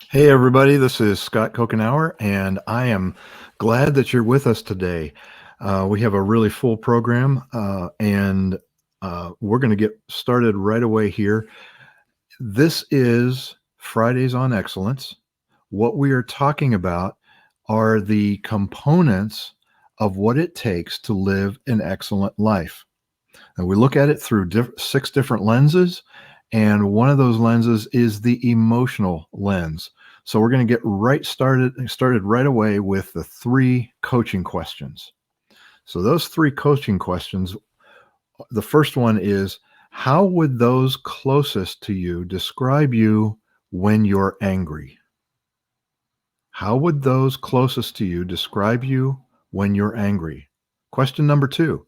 Hey, everybody, this is Scott Kokenauer, and I am glad that you're with us today. We have a really full program, and we're going to get started right away here. This is Fridays on Excellence. What we are talking about are the components of what it takes to live an excellent life. And we look at it through six different lenses, and one of those lenses is the emotional lens. So we're going to get started right away with the three coaching questions. So those three coaching questions, the first one is, how would those closest to you describe you when you're angry? How would those closest to you describe you when you're angry? Question number two,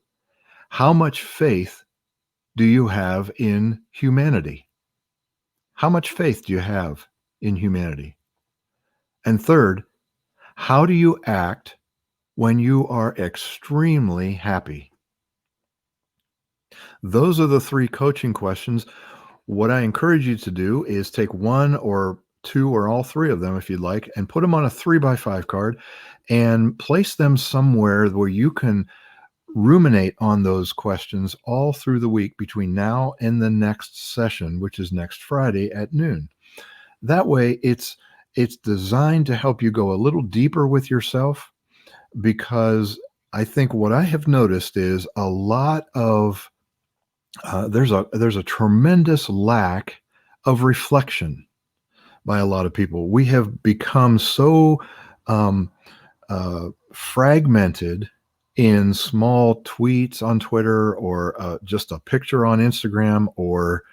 how much faith do you have in humanity? How much faith do you have in humanity? And third, how do you act when you are extremely happy? Those are the three coaching questions. What I encourage you to do is take one or two or all three of them, if you'd like, and put them on a 3x5 card and place them somewhere where you can ruminate on those questions all through the week between now and the next session, which is next Friday at noon. That way, it's designed to help you go a little deeper with yourself, because I think what I have noticed is a lot of there's a tremendous lack of reflection by a lot of people. We have become so um, fragmented in small tweets on Twitter, or just a picture on Instagram, or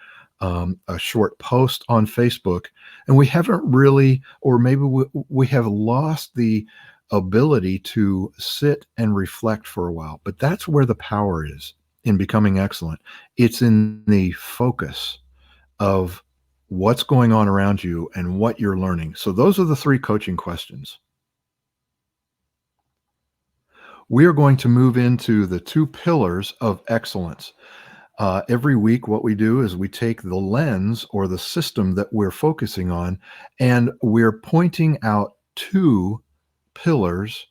a short post on Facebook. And we haven't really, or maybe we have lost the ability to sit and reflect for a while. But that's where the power is in becoming excellent. It's in the focus of what's going on around you and what you're learning. So those are the three coaching questions. We are going to move into the two pillars of excellence. Every week, what we do is we take the lens or the system that we're focusing on, and we're pointing out two pillars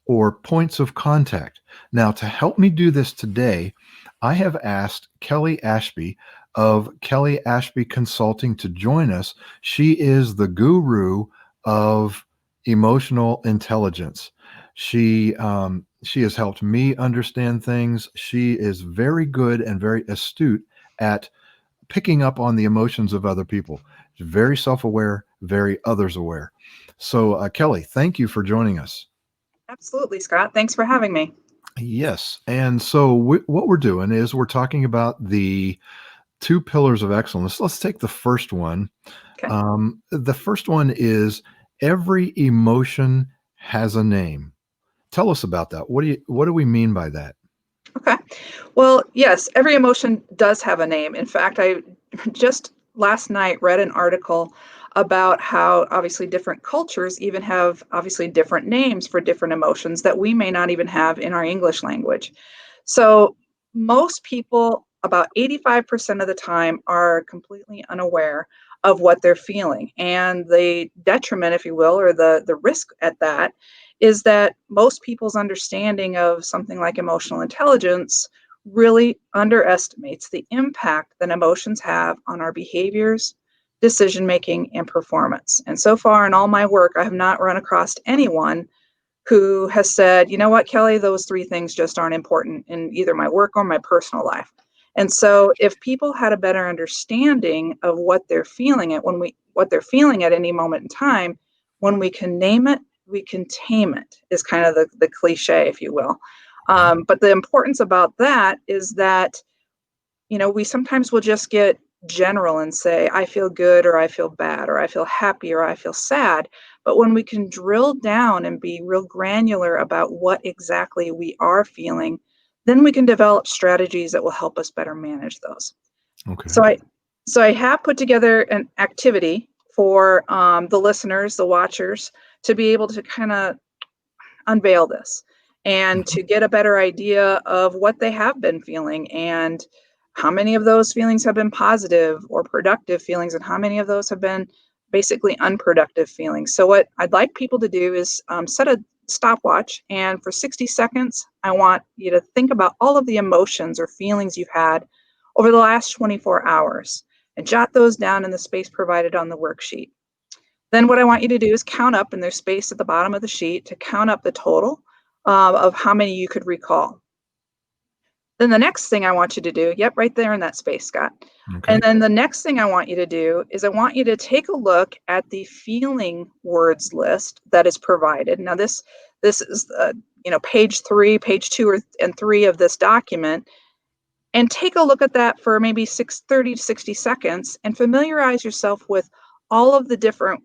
or points of contact. Now, to help me do this today, I have asked Kelly Ashby of Kelly Ashby Consulting to join us. She is the guru of emotional intelligence. She has helped me understand things. She is very good and very astute at picking up on the emotions of other people. She's very self-aware, very others aware. So, Kelly, thank you for joining us. Absolutely, Scott. Thanks for having me. Yes. And so, what we're doing is we're talking about the two pillars of excellence. Let's take the first one. Okay. The first one is, every emotion has a name. Tell us about that. What do we mean by that? Okay. Well, yes, every emotion does have a name. In fact, I just last night read an article about how obviously different cultures even have obviously different names for different emotions that we may not even have in our English language. So most people, about 85% of the time, are completely unaware of what they're feeling. And the detriment, if you will, or the risk at that is that most people's understanding of something like emotional intelligence really underestimates the impact that emotions have on our behaviors, decision making, and performance. And so far in all my work, I have not run across anyone who has said, you know what, Kelly, those three things just aren't important in either my work or my personal life. And so if people had a better understanding of what they're feeling what they're feeling at any moment in time, when we can name it, we can tame it, is kind of the cliche, if you will. But the importance about that is that, we sometimes will just get general and say, I feel good, or I feel bad, or I feel happy, or I feel sad. But when we can drill down and be real granular about what exactly we are feeling, then we can develop strategies that will help us better manage those. Okay. So I have put together an activity for the listeners, the watchers, to be able to kind of unveil this and Mhm. to get a better idea of what they have been feeling, and how many of those feelings have been positive or productive feelings, and how many of those have been basically unproductive feelings. So what I'd like people to do is set a stopwatch, and for 60 seconds, I want you to think about all of the emotions or feelings you've had over the last 24 hours and jot those down in the space provided on the worksheet. Then what I want you to do is count up, and there's space at the bottom of the sheet to count up the total of how many you could recall. Then the next thing I want you to do, yep, right there in that space, Scott. Okay. And then the next thing I want you to do is I want you to take a look at the feeling words list that is provided. Now this is page 3, page 2 and 3 of this document, and take a look at that for maybe 30 to 60 seconds and familiarize yourself with all of the different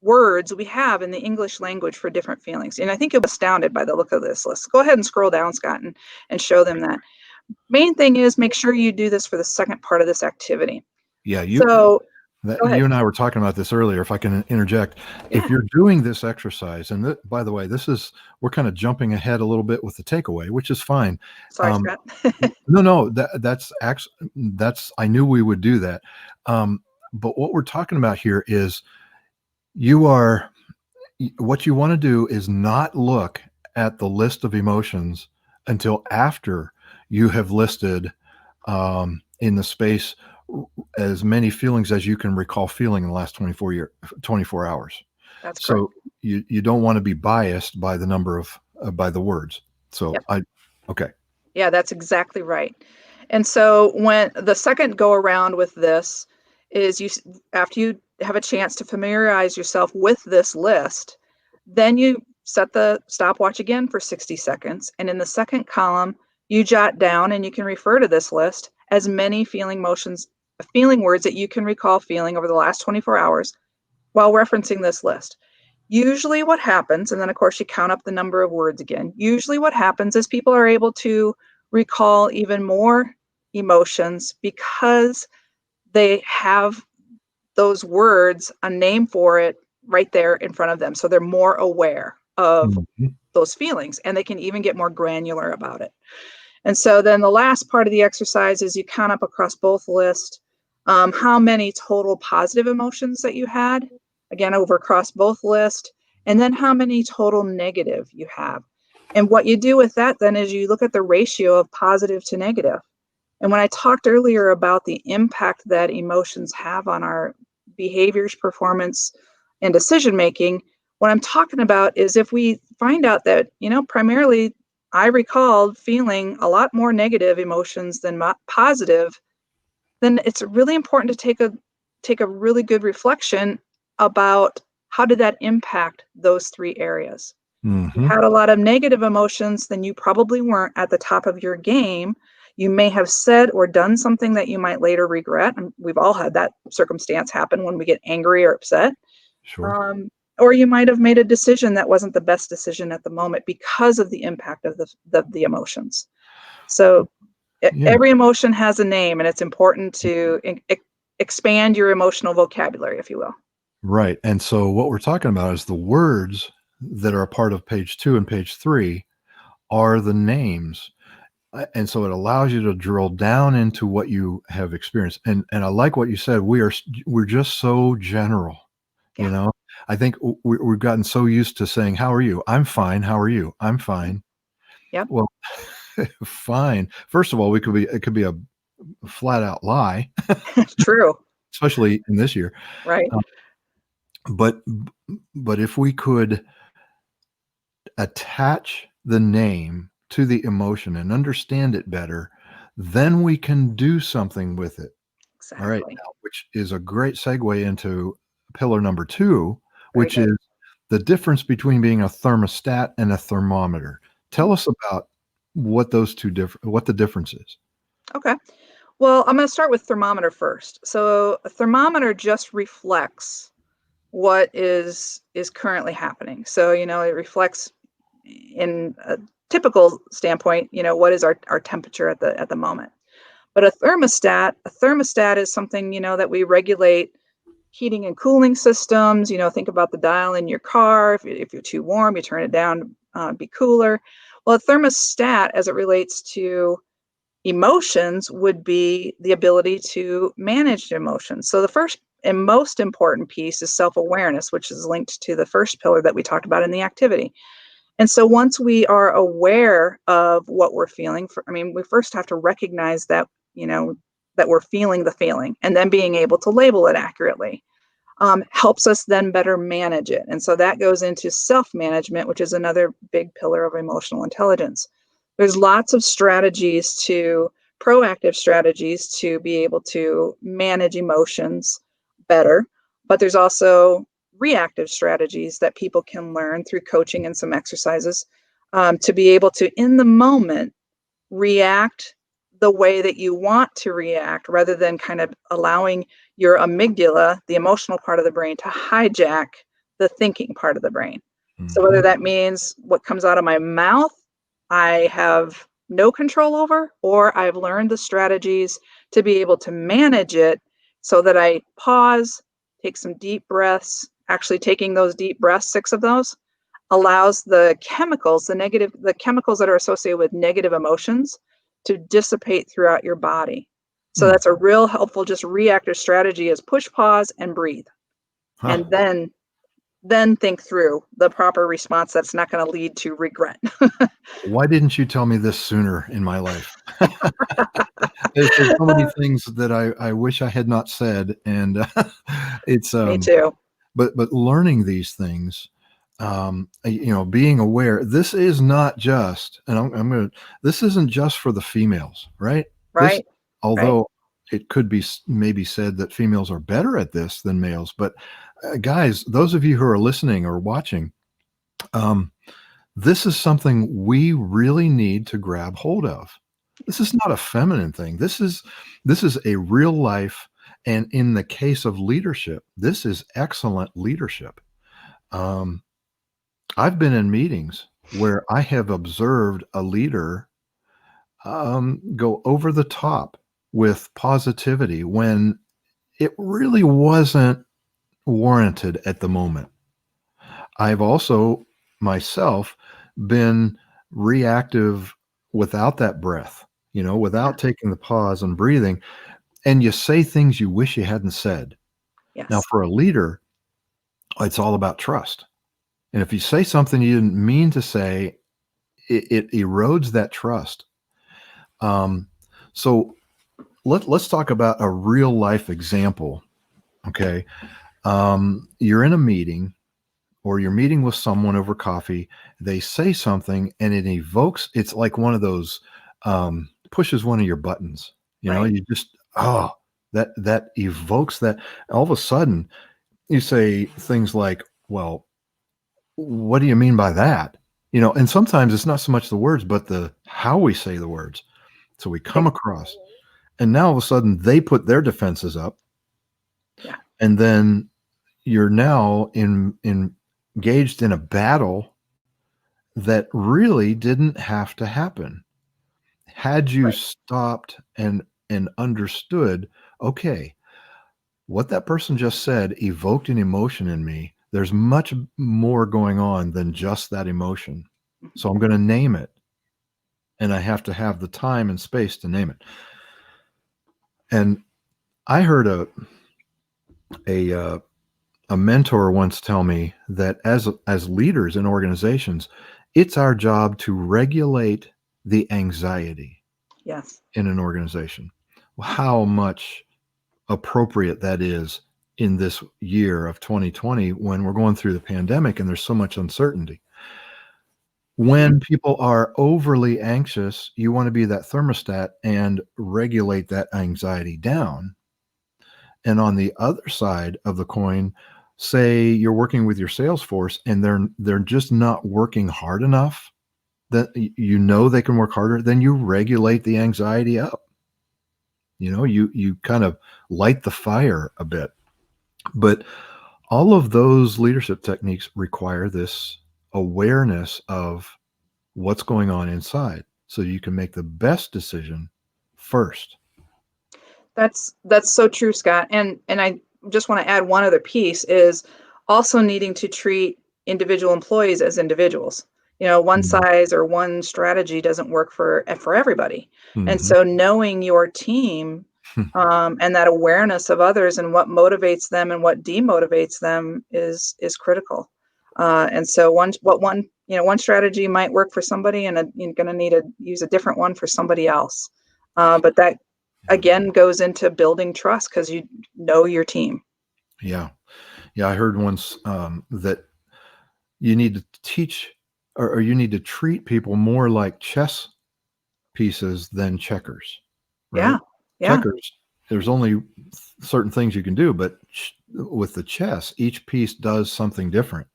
words we have in the English language for different feelings. And I think you'll be astounded by the look of this list. Go ahead and scroll down, Scott, and show them that. Main thing is make sure you do this for the second part of this activity. Yeah, So go ahead. you and I were talking about this earlier. If I can interject, Yeah. if you're doing this exercise, and by the way, we're kind of jumping ahead a little bit with the takeaway, which is fine. Sorry, Scott. No, that's actually I knew we would do that. But what we're talking about here is what you want to do is not look at the list of emotions until after you have listed in the space as many feelings as you can recall feeling in the last 24 hours. That's correct. So you don't want to be biased by the number of by the words. So Yep. Okay. Yeah, that's exactly right. And so when the second go around with this is after you have a chance to familiarize yourself with this list, then you set the stopwatch again for 60 seconds. And in the second column, you jot down, and you can refer to this list, as many feeling words that you can recall feeling over the last 24 hours while referencing this list. Usually what happens, and then of course you count up the number of words again. Usually what happens is people are able to recall even more emotions because they have those words, a name for it, right there in front of them. So they're more aware of those feelings, and they can even get more granular about it. And so then the last part of the exercise is you count up across both lists how many total positive emotions that you had, again, over across both lists, and then how many total negative you have. And what you do with that then is you look at the ratio of positive to negative. And when I talked earlier about the impact that emotions have on our behaviors, performance, and decision making, what I'm talking about is if we find out that, primarily I recalled feeling a lot more negative emotions than positive, then it's really important to take a really good reflection about how did that impact those 3 areas. You had a lot of negative emotions, then you probably weren't at the top of your game. You may have said or done something that you might later regret. And we've all had that circumstance happen when we get angry or upset. Sure. Or you might have made a decision that wasn't the best decision at the moment because of the impact of the emotions. So Yeah. every emotion has a name, and it's important to expand your emotional vocabulary, if you will. Right. And so what we're talking about is the words that are a part of page 2 and page 3 are the names. And so it allows you to drill down into what you have experienced. And I like what you said. We're just so general, Yeah. I think we've gotten so used to saying, "How are you?" "I'm fine." "How are you?" "I'm fine." Yep. Well, fine. First of all, it could be a flat out lie, True. especially in this year. Right. Uh, but if we could attach the name to the emotion and understand it better, then we can do something with it. All right. Exactly. Now, which is a great segue into pillar number 2, Very which good. is the difference between being a thermostat and a thermometer. Tell us about what what the difference is. Okay. Well, I'm going to start with thermometer first. So a thermometer just reflects what is currently happening. So, it reflects in a typical standpoint, what is our temperature at the moment. But a thermostat is something, that we regulate heating and cooling systems. Think about the dial in your car. If you're too warm, you turn it down, be cooler. Well, a thermostat, as it relates to emotions, would be the ability to manage emotions. So the first most important piece is self-awareness, which is linked to the first pillar that we talked about in the activity. And so once we are aware of what we're feeling, we first have to recognize that, that we're feeling the feeling, and then being able to label it accurately helps us then better manage it. And so that goes into self-management, which is another big pillar of emotional intelligence. There's lots of proactive strategies to be able to manage emotions better, but there's also reactive strategies that people can learn through coaching and some exercises to be able to, in the moment, react the way that you want to react, rather than kind of allowing your amygdala, the emotional part of the brain, to hijack the thinking part of the brain. So whether that means what comes out of my mouth, I have no control over, or I've learned the strategies to be able to manage it so that I pause, take some deep breaths. Actually taking those deep breaths, 6 of those, allows the chemicals that are associated with negative emotions to dissipate throughout your body. So that's a real helpful, just reactive strategy, is push, pause, and breathe. And then think through the proper response that's not going to lead to regret. Why didn't you tell me this sooner in my life? There's so many things that I wish I had not said, and it's Me too. but learning these things, being aware. This is not just, and I'm gonna. This isn't just for the females, right? This, Right. Right. although it could be maybe said that females are better at this than males, but guys, those of you who are listening or watching, this is something we really need to grab hold of. This is not a feminine thing. This is a real life, and in the case of leadership, this is excellent leadership. Um, I've been in meetings where I have observed a leader go over the top with positivity when it really wasn't warranted at the moment. I've also myself been reactive without that breath, Yeah. without taking the pause and breathing, and you say things you wish you hadn't said. Now, Yes. for a leader, it's all about trust. And if you say something you didn't mean to say, it erodes that trust. Um, so let's talk about a real life example. Okay. You're in a meeting, or you're meeting with someone over coffee. They say something and it's like one of those, pushes one of your buttons. Right. You just, that evokes that. All of a sudden, you say things like, well, what do you mean by that? And sometimes it's not so much the words, but the how we say the words. So we come Ex- across, and now all of a sudden they put their defenses up, Yeah. and then you're now engaged in a battle that really didn't have to happen. Had you Right. stopped and understood, okay, what that person just said evoked an emotion in me. There's much more going on than just that emotion. Mhm. So I'm going to name it, and I have to have the time and space to name it. And I heard a uh, a mentor once tell me that as leaders in organizations, it's our job to regulate the anxiety Yes. in an organization. How much appropriate that is in this year of 2020, when we're going through the pandemic and there's so much uncertainty. Mhm. When people are overly anxious, you want to be that thermostat and regulate that anxiety down. And on the other side of the coin, say you're working with your sales force and they're just not working hard enough, that they can work harder, then you regulate the anxiety up. You kind of light the fire a bit. But all of those leadership techniques require this awareness of what's going on inside, so you can make the best decision first. That's so true, Scott. And I just want to add one other piece, is also needing to treat individual employees as individuals. One Mhm. size or one strategy doesn't work for everybody. And Mhm. so knowing your team Hmm. And that awareness of others and what motivates them and what demotivates them is critical. And so one strategy might work for somebody, and you're going to need to use a different one for somebody else. But that again goes into building trust because you know your team. Yeah. Yeah. I heard once that you need to teach or you need to treat people more like chess pieces than checkers, right? Yeah, yeah, Checkers, there's only certain things you can do, but with the chess, each piece does something different.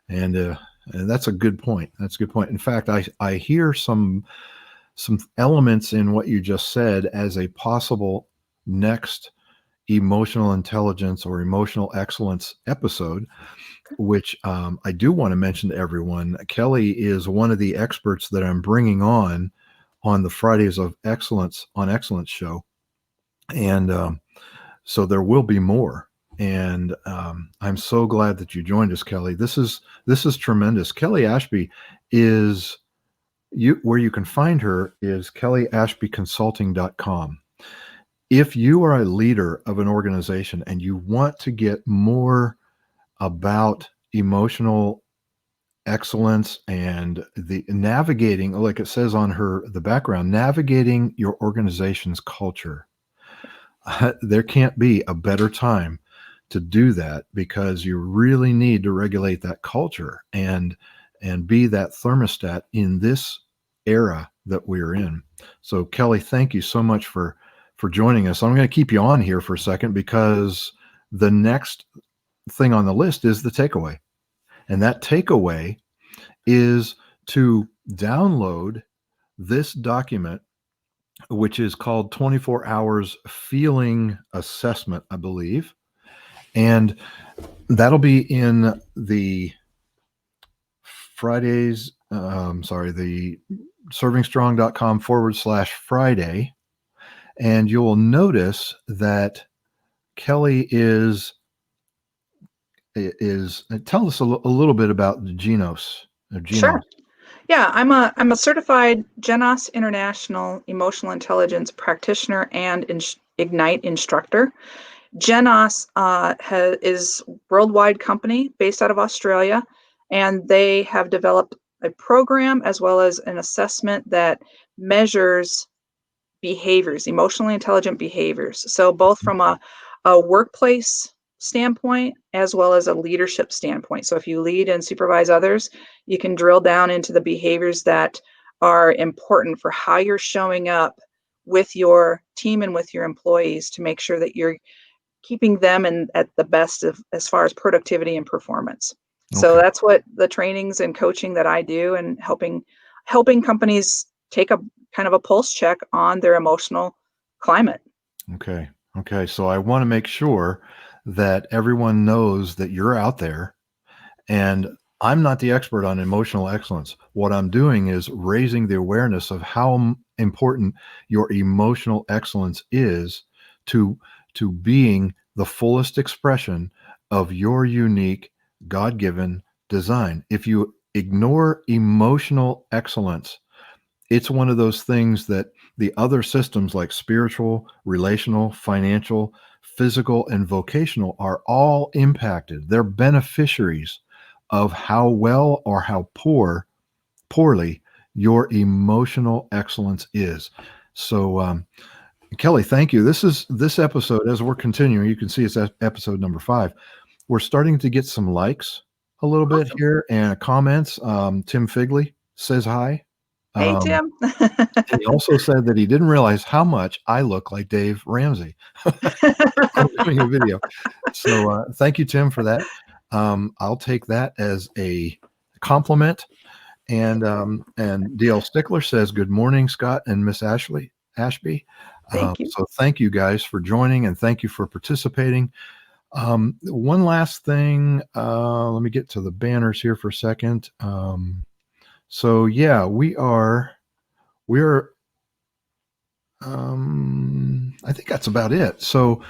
And that's a good point. That's a good point. In fact, I hear some elements in what you just said as a possible next emotional intelligence or emotional excellence episode, which I do want to mention to everyone. Kelly is one of the experts that I'm bringing on the Fridays of Excellence on Excellence show, and so there will be more. And I'm so glad that you joined us, Kelly. This is tremendous. Kelly Ashby is where you can find her is kellyashbyconsulting.com. If you are a leader of an organization and you want to get more about emotional excellence and the navigating, like it says on the background, navigating your organization's culture, there can't be a better time to do that, because you really need to regulate that culture and be that thermostat in this era that we're in. So Kelly, thank you so much for joining us. I'm going to keep you on here for a second because the next thing on the list is the takeaway. And that takeaway is to download this document, which is called 24 Hours Feeling Assessment, I believe. And that'll be in the Fridays, the servingstrong.com/Friday. And you'll notice that Kelly is tell us a little bit about the Genos. sure. Yeah, I'm a certified Genos International Emotional Intelligence practitioner and Ignite instructor. Genos is a worldwide company based out of Australia, and they have developed a program as well as an assessment that measures behaviors, emotionally intelligent behaviors. So both from a workplace standpoint as well as a leadership standpoint. So if you lead and supervise others, you can drill down into the behaviors that are important for how you're showing up with your team and with your employees to make sure that you're keeping them at the best of as far as productivity and performance. So Okay. that's what the trainings and coaching that I do, and helping companies take a kind of a pulse check on their emotional climate. Okay. Okay. So I want to make sure that everyone knows that you're out there, and I'm not the expert on emotional excellence. What I'm doing is raising the awareness of how important your emotional excellence is to being the fullest expression of your unique God-given design. If you ignore emotional excellence, it's one of those things that the other systems like spiritual, relational, financial, physical, and vocational are all impacted. They're beneficiaries of how well or how poorly your emotional excellence is. So, Kelly, thank you. This episode, as we're continuing, you can see it's episode number 5. We're starting to get some likes a little bit Awesome. here and comments. Tim Figley says hi. Hey, Um, Tim. and he also said that he didn't realize how much I look like Dave Ramsey on doing a video. So thank you, Tim, for that. I'll take that as a compliment. And DL Stickler says, "Good morning, Scott and Miss Ashby." Thank you. So thank you guys for joining, and thank you for participating. One last thing. Let me get to the banners here for a second. So yeah, we're I think that's about it. So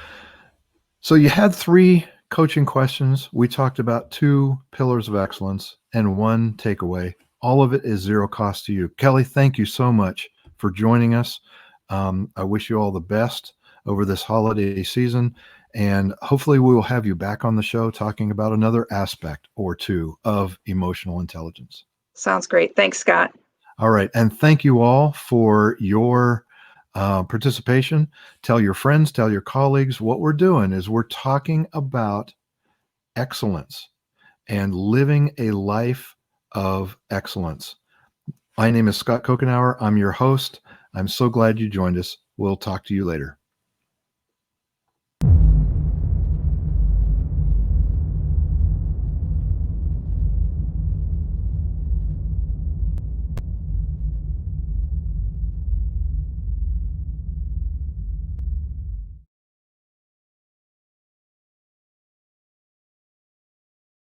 you had 3 coaching questions. We talked about 2 pillars of excellence and 1 takeaway. All of it is zero cost to you. Kelly, thank you so much for joining us. I wish you all the best. over this holiday season. And hopefully we will have you back on the show talking about another aspect or two of emotional intelligence. Sounds great. Thanks, Scott. All right. And thank you all for your participation. Tell your friends, tell your colleagues. What we're doing is we're talking about excellence and living a life of excellence. My name is Scott Kokenauer. I'm your host. I'm so glad you joined us. We'll talk to you later.